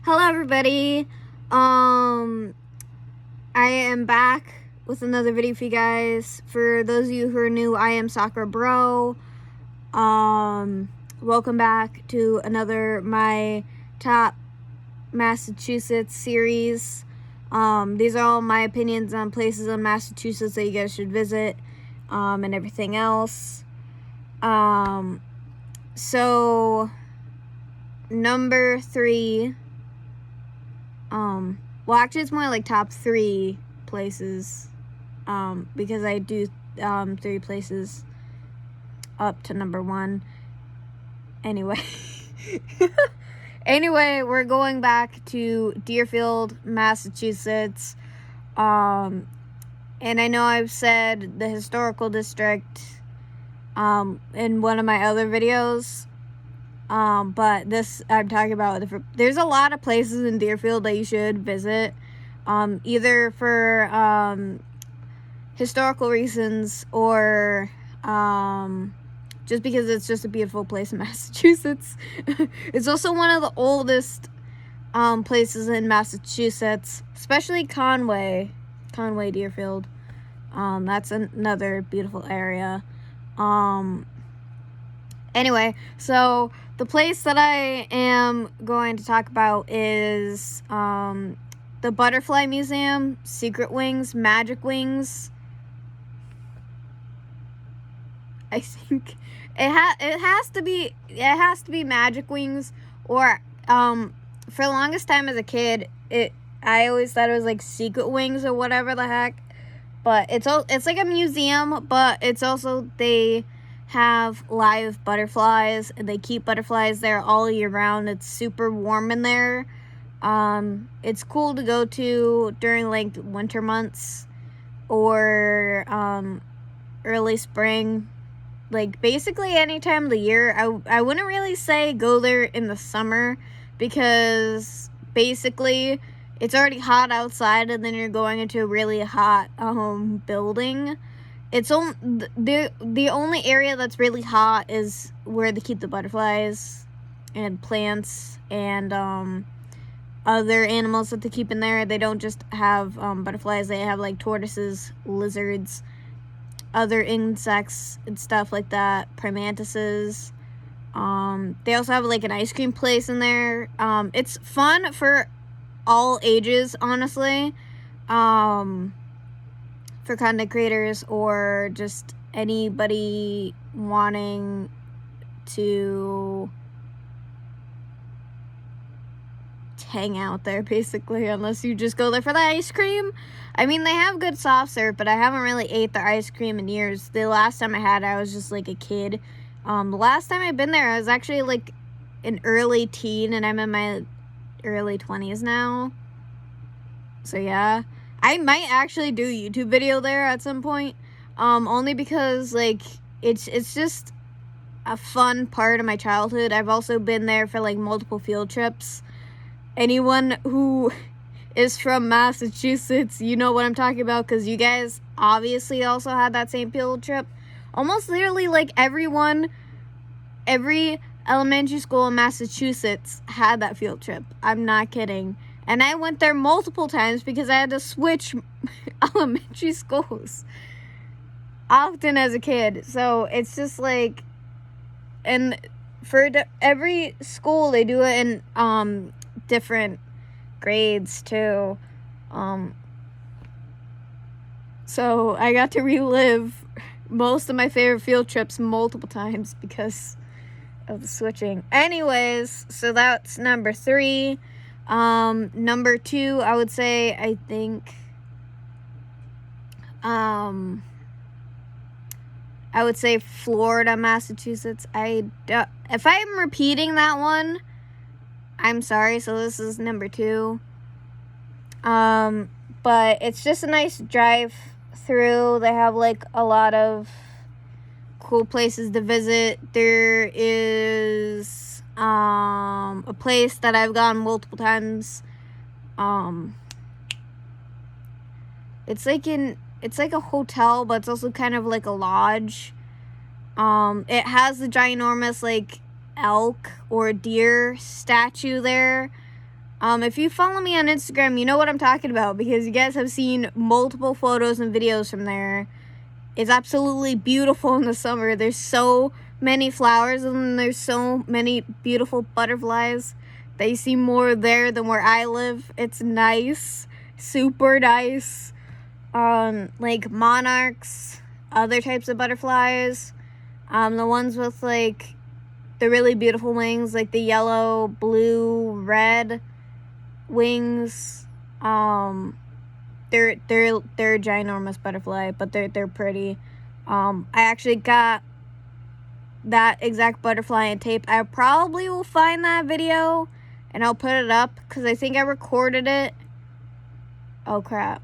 Hello everybody. I am back with another video for you guys. For those of you who are new, I am Soccer Bro. Welcome back to another My Top Massachusetts series. These are all my opinions on places in Massachusetts that you guys should visit, and everything else. So number 3. Well, actually, it's more like top 3 places, because I do 3 places up to number 1. Anyway, we're going back to Deerfield, Massachusetts. And I know I've said the historical district in one of my other videos. But this I'm talking about, there's a lot of places in Deerfield that you should visit, either for historical reasons or just because it's just a beautiful place in Massachusetts. It's also one of the oldest places in Massachusetts, especially Conway, Deerfield. That's another beautiful area. Anyway, so the place that I am going to talk about is the Butterfly Museum, Secret Wings, Magic Wings. I think it has to be Magic Wings, or for the longest time as a kid, I always thought it was like Secret Wings or whatever the heck. But it's like a museum, but it's also they have live butterflies, and they keep butterflies there all year round. It's super warm in there. It's cool to go to during like winter months or early spring, like basically any time of the year. I wouldn't really say go there in the summer, because basically it's already hot outside, and then you're going into a really hot building. It's the only area that's really hot is where they keep the butterflies and plants and other animals that they keep in there. They don't just have butterflies. They have like tortoises, lizards, other insects and stuff like that, primantises. They also have like an ice cream place in there. It's fun for all ages, honestly. For content creators or just anybody wanting to hang out there, basically, unless you just go there for the ice cream. I mean, they have good soft serve, but I haven't really ate their ice cream in years. The last time I had it, I was just like a kid. The last time I've been there, I was actually like an early teen, and I'm in my early 20s now. So yeah, I might actually do a YouTube video there at some point, only because like it's just a fun part of my childhood. I've also been there for like multiple field trips. Anyone who is from Massachusetts, you know what I'm talking about, because you guys obviously also had that same field trip. Almost literally like every elementary school in Massachusetts had that field trip. I'm not kidding. And I went there multiple times because I had to switch elementary schools often as a kid. So it's just like, and for every school, they do it in different grades too. So I got to relive most of my favorite field trips multiple times because of the switching. Anyways, so that's number 3. Number 2, I would say, I think, I would say Florida, Massachusetts. If I'm repeating that one, I'm sorry. So this is number 2. But it's just a nice drive through. They have like a lot of cool places to visit. There is a place that I've gone multiple times. It's like a hotel, but it's also kind of like a lodge. It has the ginormous like elk or deer statue there. If you follow me on Instagram, you know what I'm talking about because you guys have seen multiple photos and videos from there. It's absolutely beautiful in the summer. There's so many flowers and there's so many beautiful butterflies. They see more there than where I live. It's nice, super nice. Like monarchs, other types of butterflies. The ones with like the really beautiful wings, like the yellow, blue, red wings. They're a ginormous butterfly, but they're pretty. I actually got that exact butterfly and tape. I probably will find that video and I'll put it up because I think I recorded it. Oh crap.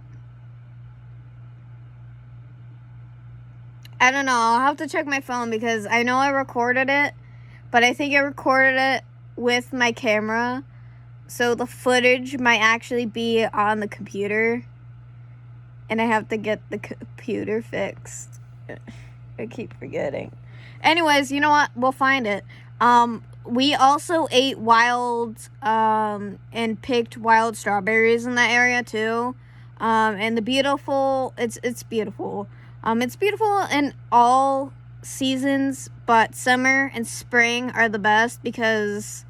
I don't know. I'll have to check my phone because I know I recorded it, but I think I recorded it with my camera. So the footage might actually be on the computer. And I have to get the computer fixed. I keep forgetting. Anyways, you know what? We'll find it. We also ate wild and picked wild strawberries in that area too. And the beautiful, it's beautiful. It's beautiful in all seasons, but summer and spring are the best because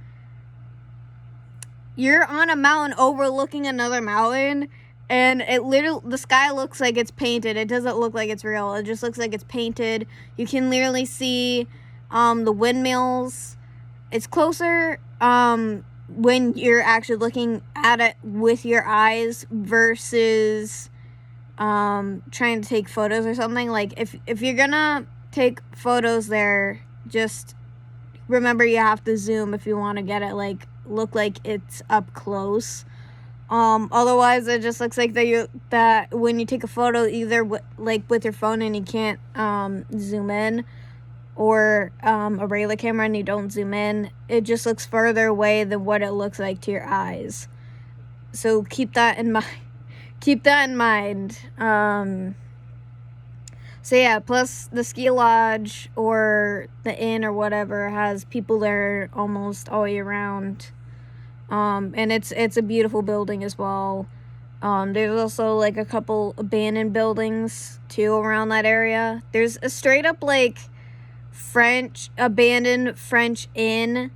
you're on a mountain overlooking another mountain, and the sky looks like it's painted. It doesn't look like it's real. It just looks like it's painted. You can literally see the windmills. It's closer when you're actually looking at it with your eyes versus trying to take photos or something. Like if you're gonna take photos there, just remember you have to zoom if you want to get it like look like it's up close. Otherwise it just looks like that when you take a photo either with your phone and you can't zoom in, or a regular camera and you don't zoom in, it just looks further away than what it looks like to your eyes. So keep that in mind. Keep that in mind. So yeah, plus the ski lodge or the inn or whatever has people there almost all year round. And it's a beautiful building as well. There's also like a couple abandoned buildings too around that area. There's a straight up like abandoned French inn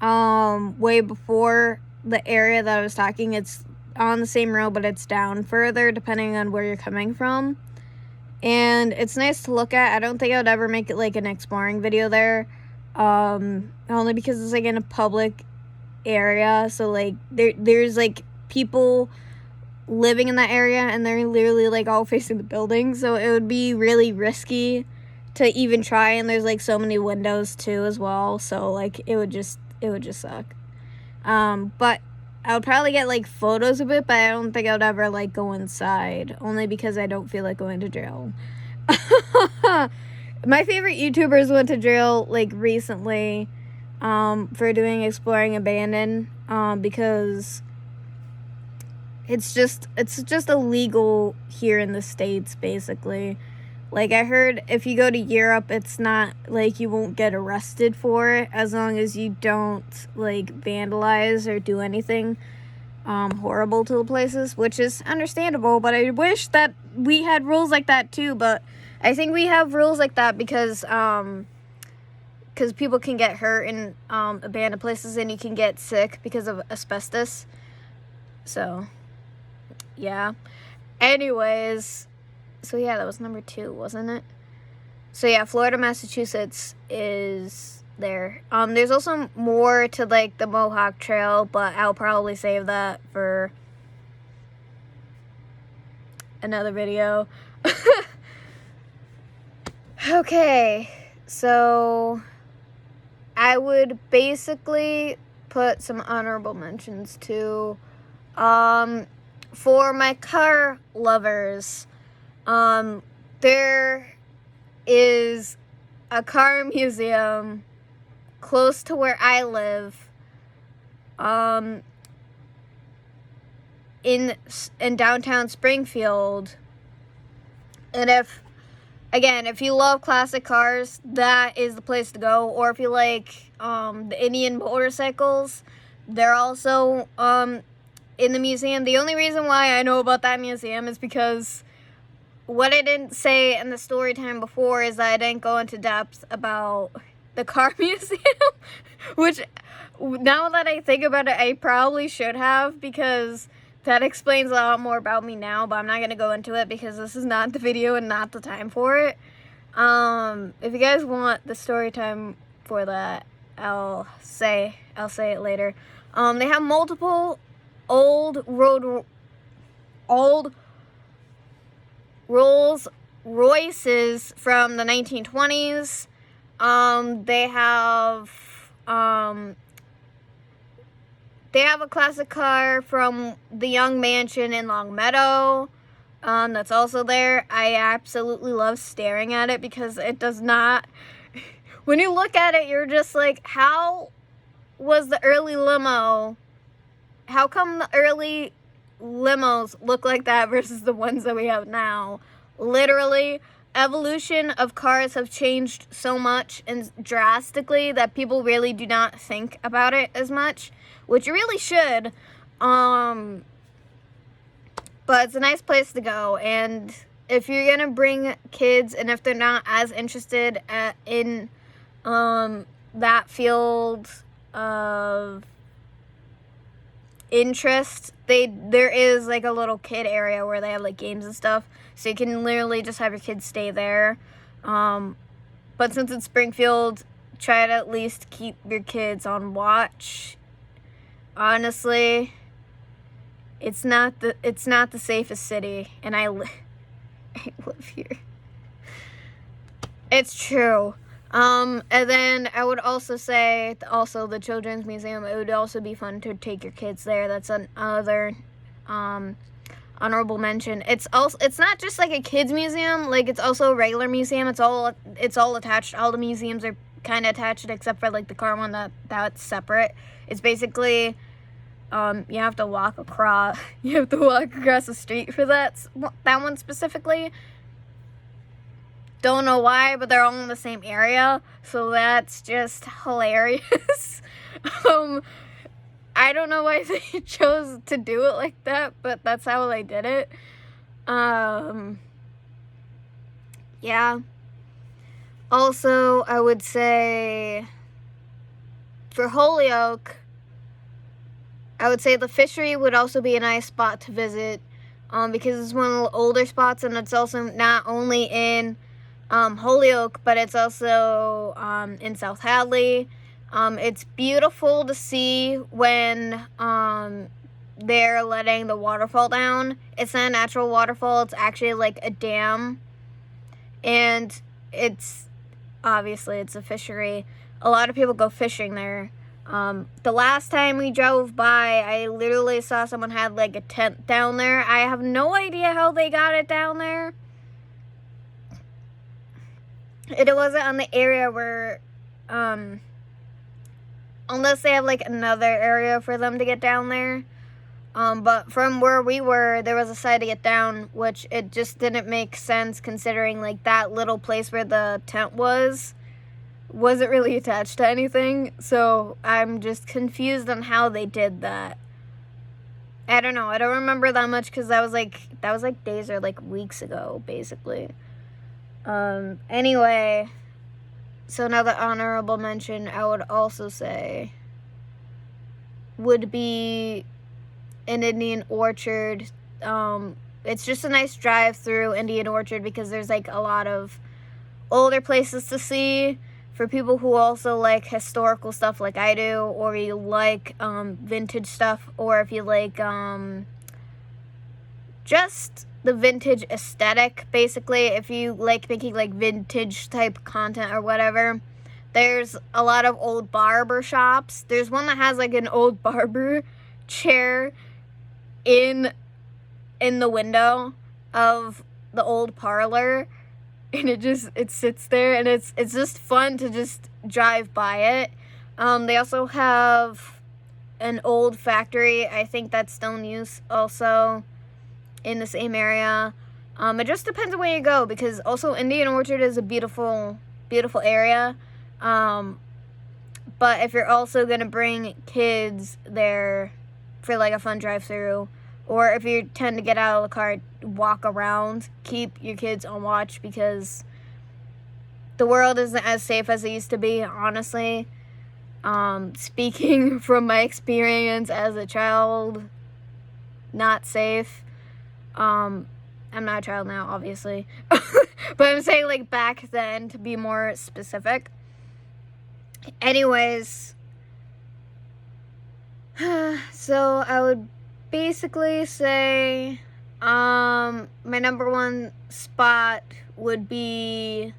way before the area that I was talking. It's on the same road, but it's down further depending on where you're coming from. And it's nice to look at. I don't think I would ever make it like an exploring video there. Only because it's like in a public area. So like there's like people living in that area and they're literally like all facing the building. So it would be really risky to even try, and there's like so many windows too as well. So like it would just suck. But I would probably get like photos of it, but I don't think I would ever like go inside, only because I don't feel like going to jail. My favorite YouTubers went to jail like recently for doing exploring abandoned because it's just illegal here in the States basically. Like I heard if you go to Europe, it's not like you won't get arrested for it as long as you don't like vandalize or do anything horrible to the places, which is understandable. But I wish that we had rules like that too. But I think we have rules like that because people can get hurt in abandoned places and you can get sick because of asbestos. So yeah. Anyways. So yeah, that was number 2, wasn't it? So yeah, Florida, Massachusetts is there. There's also more to like the Mohawk Trail, but I'll probably save that for another video. Okay, so I would basically put some honorable mentions too. For my car lovers, there is a car museum close to where I live, in downtown Springfield. And if you love classic cars, that is the place to go. Or if you like the Indian motorcycles, they're also in the museum. The only reason why I know about that museum is because what I didn't say in the story time before is that I didn't go into depth about the car museum, which now that I think about it, I probably should have, because that explains a lot more about me now, but I'm not going to go into it because this is not the video and not the time for it. If you guys want the story time for that, I'll say it later. They have multiple old Rolls Royces from the 1920s. They have a classic car from the Young Mansion in Longmeadow. That's also there. I absolutely love staring at it because it does not... When you look at it, you're just like, how was the early limo... How come the early limos look like that versus the ones that we have now? Literally, evolution of cars have changed so much and drastically that people really do not think about it as much, which you really should. But it's a nice place to go, and if you're gonna bring kids, and if they're not as interested in that field of interest, there is like a little kid area where they have like games and stuff, so you can literally just have your kids stay there. But since it's Springfield, try to at least keep your kids on watch. Honestly, it's not the safest city, and I live here. It's true. And then I would also say, the Children's Museum, it would also be fun to take your kids there. That's another honorable mention. It's not just like a kids museum, like it's also a regular museum. It's all attached. All the museums are kind of attached except for like the car one that's separate. It's basically you have to walk across the street for that one specifically. Don't know why, but they're all in the same area, so that's just hilarious. I don't know why they chose to do it like that, but that's how they did it. Yeah. Also, I would say for Holyoke, I would say the fishery would also be a nice spot to visit, because it's one of the older spots, and it's also not only in Holyoke, but it's also in South Hadley. It's beautiful to see when they're letting the waterfall down. It's not a natural waterfall, it's actually like a dam, and it's obviously it's a fishery. A lot of people go fishing there. The last time we drove by, I literally saw someone had like a tent down there. I have no idea how they got it down there. It wasn't on the area where, unless they have like another area for them to get down there. But from where we were, there was a side to get down, which it just didn't make sense considering like that little place where the tent wasn't really attached to anything. So I'm just confused on how they did that. I don't know. I don't remember that much because that was like days or like weeks ago, basically. Anyway, so another honorable mention I would also say would be an Indian Orchard. It's just a nice drive through Indian Orchard because there's like a lot of older places to see for people who also like historical stuff like I do, or you like vintage stuff, or if you like just the vintage aesthetic, basically. If you like making like vintage type content or whatever, there's a lot of old barber shops. There's one that has like an old barber chair in the window of the old parlor, and it sits there, and it's just fun to just drive by it. They also have an old factory, I think that's still in use also, in the same area. It just depends on where you go, because also Indian Orchard is a beautiful, beautiful area. But if you're also going to bring kids there for like a fun drive-through, or if you tend to get out of the car, walk around, keep your kids on watch, because the world isn't as safe as it used to be, honestly. Speaking from my experience as a child, not safe. I'm not a child now, obviously. But I'm saying, like, back then, to be more specific. Anyways, so I would basically say, my number one spot would be,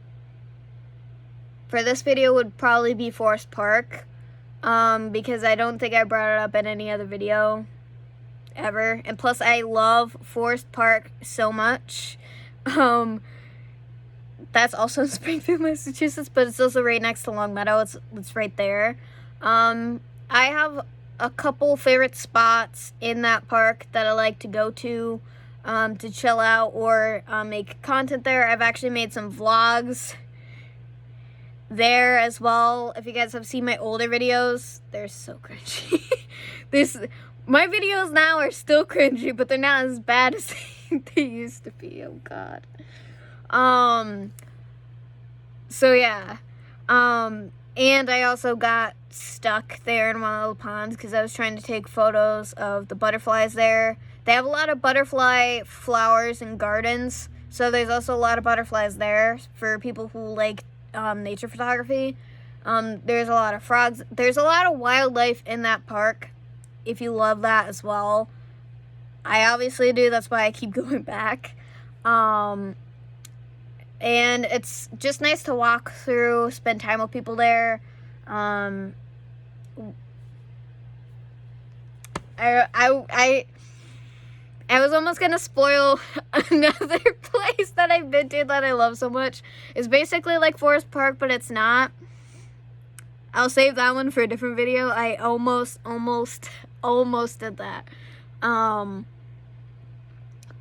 for this video, would probably be Forest Park, because I don't think I brought it up in any other video ever, and plus I love Forest Park so much. That's also in Springfield, Massachusetts, but it's also right next to Longmeadow. It's right there. I have a couple favorite spots in that park that I like to go to chill out or make content there. I've actually made some vlogs there as well. If you guys have seen my older videos, they're so cringy. My videos now are still cringy, but they're not as bad as they used to be. Oh God. So yeah. And I also got stuck there in one of the ponds because I was trying to take photos of the butterflies there. They have a lot of butterfly flowers and gardens, so there's also a lot of butterflies there for people who like nature photography. There's a lot of frogs. There's a lot of wildlife in that park, if you love that as well. I obviously do, that's why I keep going back. And it's just nice to walk through, spend time with people there. I was almost gonna spoil another place that I've been to that I love so much. It's basically like Forest Park, but it's not. I'll save that one for a different video. I almost did that.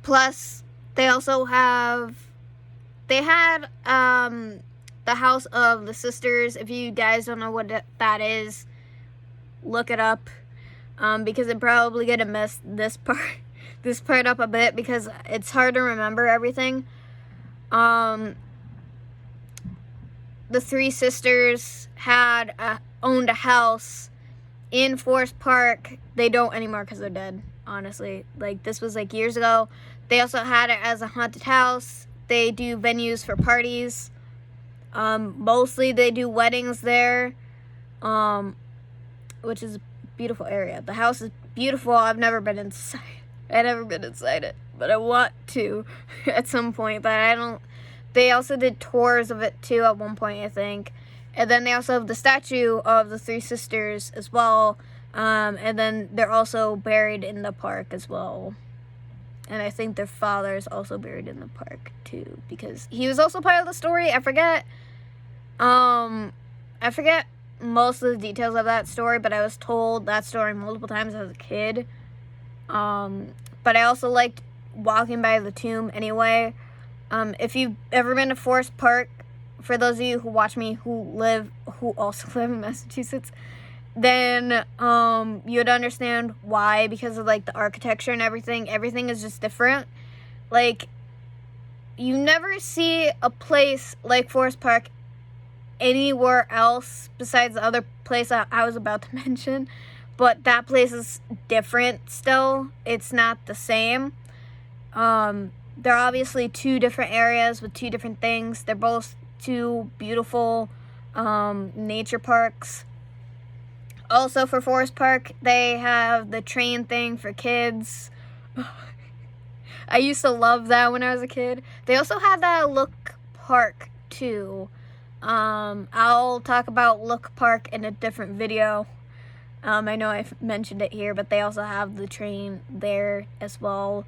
Plus, they also had the House of the Sisters. If you guys don't know what that is, look it up, because I'm probably gonna mess this part up a bit because it's hard to remember everything. The three sisters owned a house in Forest Park. They don't anymore because they're dead, honestly. Like, this was like years ago. They also had it as a haunted house. They do venues for parties. Mostly they do weddings there, which is a beautiful area. The house is beautiful. I've never been inside it, but I want to at some point, but I don't. They also did tours of it too at one point, I think. And then they also have the statue of the three sisters as well. And then they're also buried in the park as well. And I think their father is also buried in the park too, because he was also part of the story. I forget most of the details of that story, but I was told that story multiple times as a kid. But I also liked walking by the tomb anyway. If you've ever been to Forest Park, for those of you who watch me who also live in Massachusetts, then you'd understand why, because of like the architecture and everything. Everything is just different. Like, you never see a place like Forest Park anywhere else besides the other place I was about to mention. But that place is different still. It's not the same. They're obviously two different areas with two different things. They're both two beautiful nature parks. Also, for Forest Park, they have the train thing for kids. I used to love that when I was a kid. They also have that Look Park too. I'll talk about Look Park in a different video. I know I've mentioned it here, but they also have the train there as well.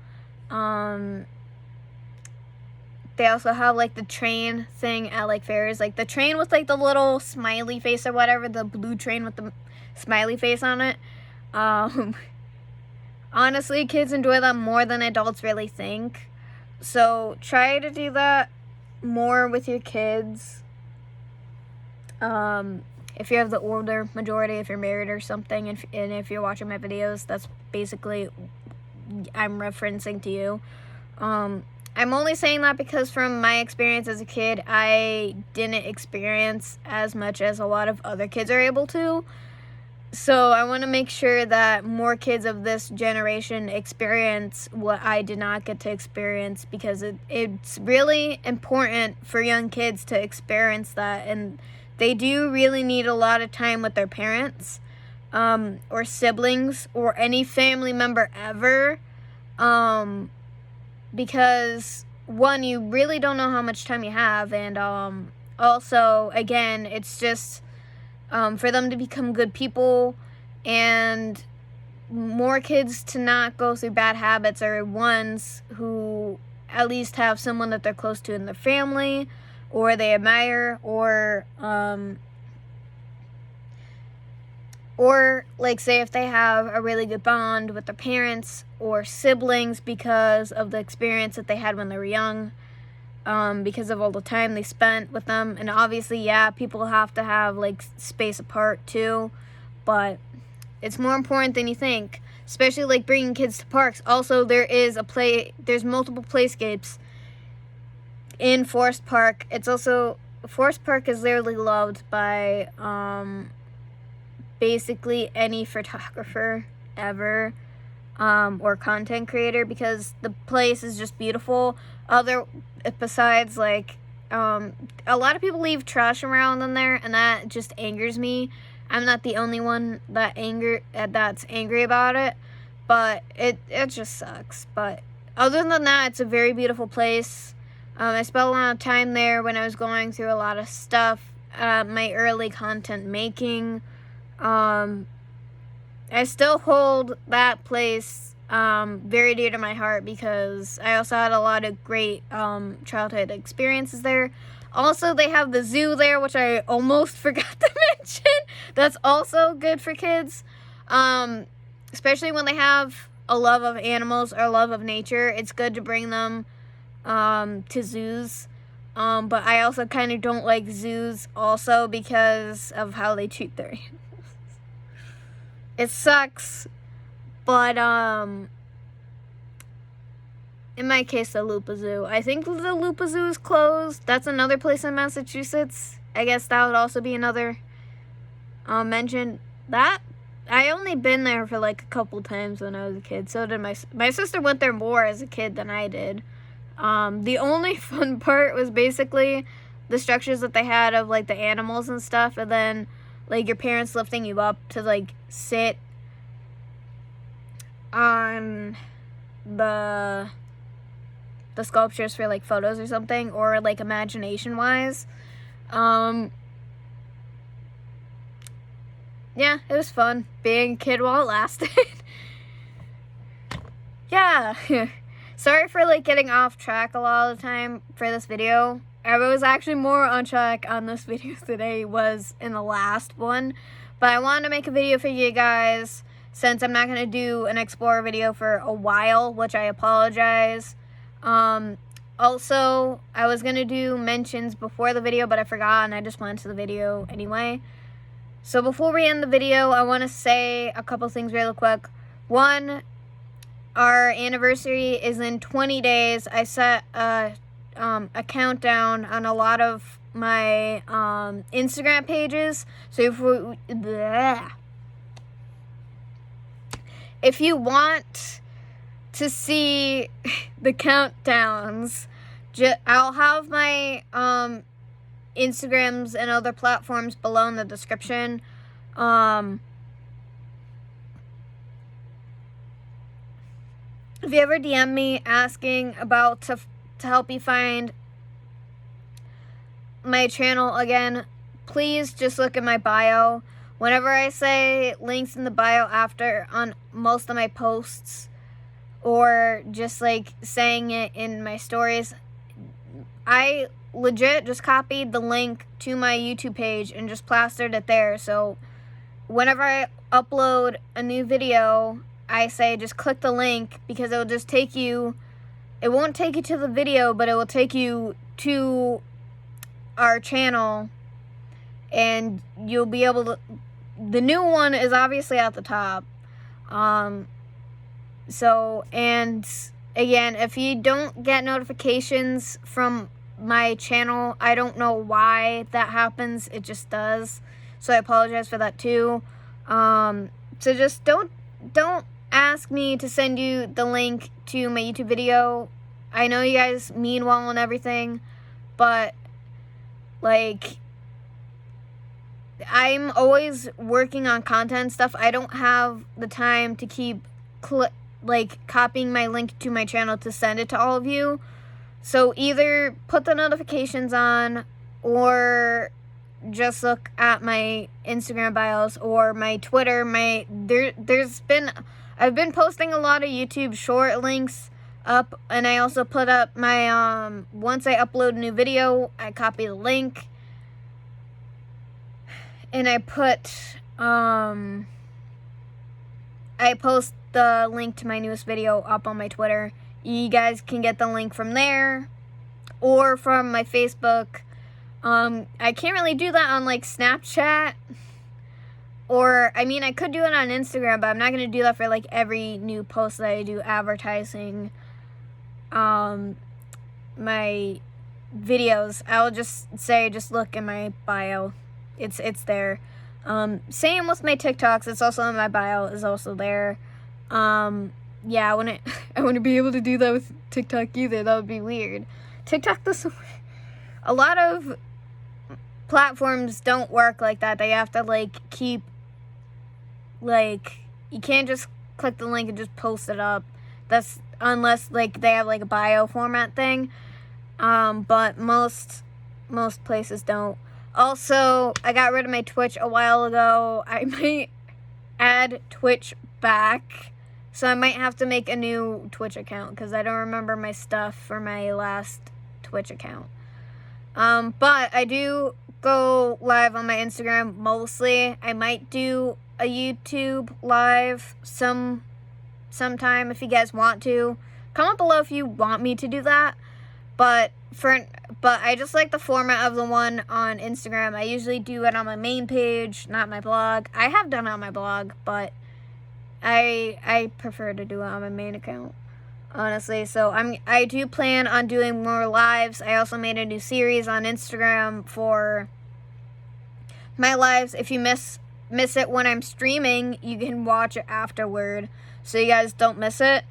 They also have like the train thing at like fairs, like the train with like the little smiley face or whatever, the blue train with the smiley face on it. Honestly, kids enjoy that more than adults really think. So try to do that more with your kids. if you have the older majority, if you're married or something, and if you're watching my videos, that's basically, I'm referencing to you. I'm only saying that because from my experience as a kid, I didn't experience as much as a lot of other kids are able to. So I want to make sure that more kids of this generation experience what I did not get to experience, because it's really important for young kids to experience that, and they do really need a lot of time with their parents, or siblings, or any family member ever, because one, you really don't know how much time you have, and also, again, it's just for them to become good people, and more kids to not go through bad habits are ones who at least have someone that they're close to in their family, or they admire, or like, say if they have a really good bond with their parents or siblings because of the experience that they had when they were young, because of all the time they spent with them. And obviously, yeah, people have to have, like, space apart too, but it's more important than you think, especially, like, bringing kids to parks. Also, there's multiple playscapes in Forest Park. Forest Park is literally loved by, basically any photographer ever, or content creator, because the place is just beautiful. Besides, like, a lot of people leave trash around in there, and that just angers me. I'm not the only one that's angry about it, but it just sucks. But other than that, it's a very beautiful place. I spent a lot of time there when I was going through a lot of stuff, my early content making. I still hold that place very dear to my heart, because I also had a lot of great childhood experiences there. Also, they have the zoo there, which I almost forgot to mention. That's also good for kids, especially when they have a love of animals or a love of nature. It's good to bring them to zoos. But I also kind of don't like zoos also because of how they treat their animals. It sucks, but in my case, the Lupa Zoo. I think the Lupa Zoo is closed. That's another place in Massachusetts. I guess that would also be another mention. That I only been there for like a couple times when I was a kid. So did my sister went there more as a kid than I did. The only fun part was basically the structures that they had of, like, the animals and stuff, and then, like, your parents lifting you up to, like, sit on the sculptures for, like, photos or something, or, like, imagination wise. Yeah, it was fun being a kid while it lasted. Yeah. Sorry for, like, getting off track a lot of the time for this video. I was actually more on track on this video today was in the last one, but I wanted to make a video for you guys since I'm not going to do an Explorer video for a while, which I apologize. Also, I was going to do mentions before the video, but I forgot, and I just went to the video anyway. So before we end the video, I want to say a couple things really quick. One, our anniversary is in 20 days. I set a countdown on a lot of my Instagram pages. So if you want to see the countdowns, I'll have my Instagrams and other platforms below in the description. If you ever DM me asking about to help you find my channel again, please just look at my bio. Whenever I say links in the bio after on most of my posts, or just, like, saying it in my stories, I legit just copied the link to my YouTube page and just plastered it there. So whenever I upload a new video, I say just click the link, because it will just take you, it won't take you to the video, but it will take you to our channel, and you'll be able to, the new one is obviously at the top. So, and again, if you don't get notifications from my channel, I don't know why that happens. It just does. So I apologize for that too. So just don't ask me to send you the link to my YouTube video. I know you guys mean well and everything, but like, I'm always working on content stuff. I don't have the time to keep copying my link to my channel to send it to all of you. So either put the notifications on, or just look at my Instagram bios or my Twitter. I've been posting a lot of YouTube short links up, and I also put up my once I upload a new video, I copy the link and I post the link to my newest video up on my Twitter. You guys can get the link from there or from my Facebook. I can't really do that on like Snapchat, or I mean I could do it on Instagram, but I'm not going to do that for like every new post that I do advertising my videos. I'll just say, just look in my bio. It's there. Same with my TikToks. It's also in my bio. It's also there. Yeah, I wouldn't be able to do that with TikTok either. That would be weird. TikTok, a lot of platforms don't work like that. They have to keep, you can't just click the link and just post it up. That's unless they have a bio format thing. But most places don't. Also, I got rid of my Twitch a while ago. I might add Twitch back. So I might have to make a new Twitch account because I don't remember my stuff for my last Twitch account. But I do go live on my Instagram mostly. I might do a YouTube live sometime if you guys want to. Comment below if you want me to do that. But I just like the format of the one on Instagram. I usually do it on my main page, not my blog. I have done it on my blog, but I prefer to do it on my main account, honestly. So I do plan on doing more lives. I also made a new series on Instagram for my lives. If you miss it when I'm streaming, you can watch it afterward, so you guys don't miss it.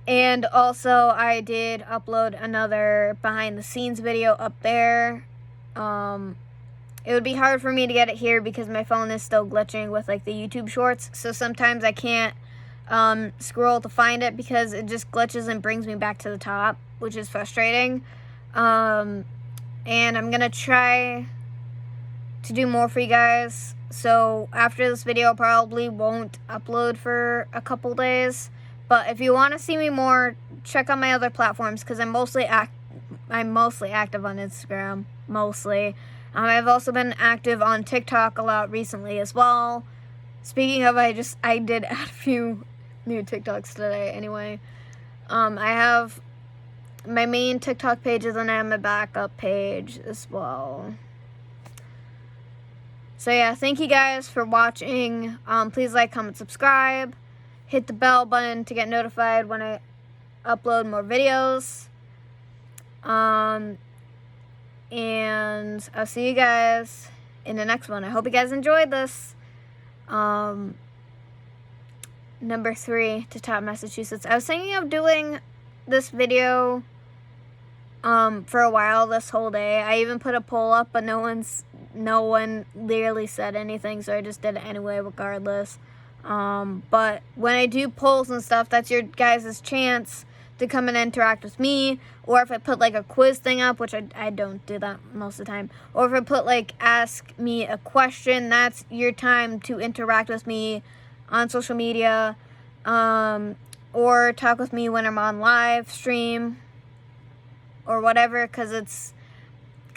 And also, I did upload another behind the scenes video up there. It would be hard for me to get it here because my phone is still glitching with the YouTube shorts. So sometimes I can't scroll to find it because it just glitches and brings me back to the top, which is frustrating. And I'm going to try to do more for you guys. So after this video, probably won't upload for a couple days. But if you want to see me more, check out my other platforms because I'm mostly active on Instagram, mostly. I've also been active on TikTok a lot recently as well. Speaking of, I did add a few new TikToks today anyway. I have my main TikTok page and then I have my backup page as well. So yeah, thank you guys for watching. Please like, comment, subscribe. Hit the bell button to get notified when I upload more videos. And I'll see you guys in the next one. I hope you guys enjoyed this. Number 3 to top Massachusetts. I was thinking of doing this video for a while, this whole day. I even put a poll up, but no one literally said anything, so I just did it anyway regardless. But when I do polls and stuff, that's your guys' chance to come and interact with me. Or if I put a quiz thing up, which I don't do that most of the time, or if I put ask me a question, that's your time to interact with me on social media, or talk with me when I'm on live stream or whatever, because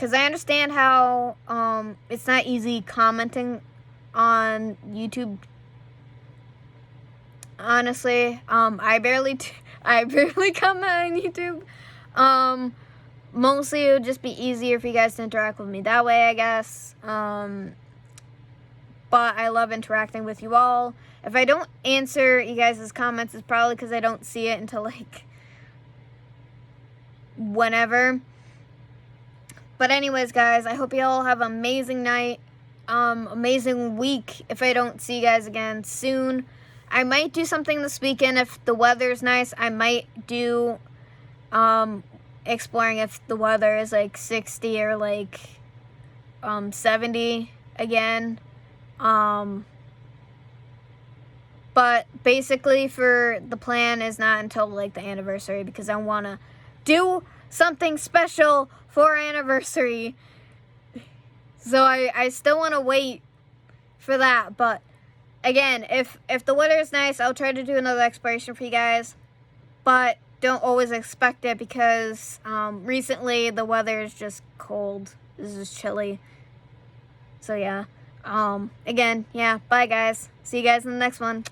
I understand how it's not easy commenting on YouTube. Honestly, I barely comment on YouTube. mostly it would just be easier for you guys to interact with me that way, I guess. But I love interacting with you all. If I don't answer you guys' comments, it's probably because I don't see it until, like, whenever. But anyways, guys, I hope you all have an amazing night, amazing week if I don't see you guys again soon. I might do something this weekend if the weather's nice. I might do exploring if the weather is, like, 60 or, like, 70 again. But basically for the plan is not until, like, the anniversary, because I want to do something special for our anniversary. So I still want to wait for that. But again, if the weather is nice, I'll try to do another exploration for you guys. But don't always expect it, because recently the weather is just cold. This is chilly. So yeah. Again, yeah, bye guys. See you guys in the next one.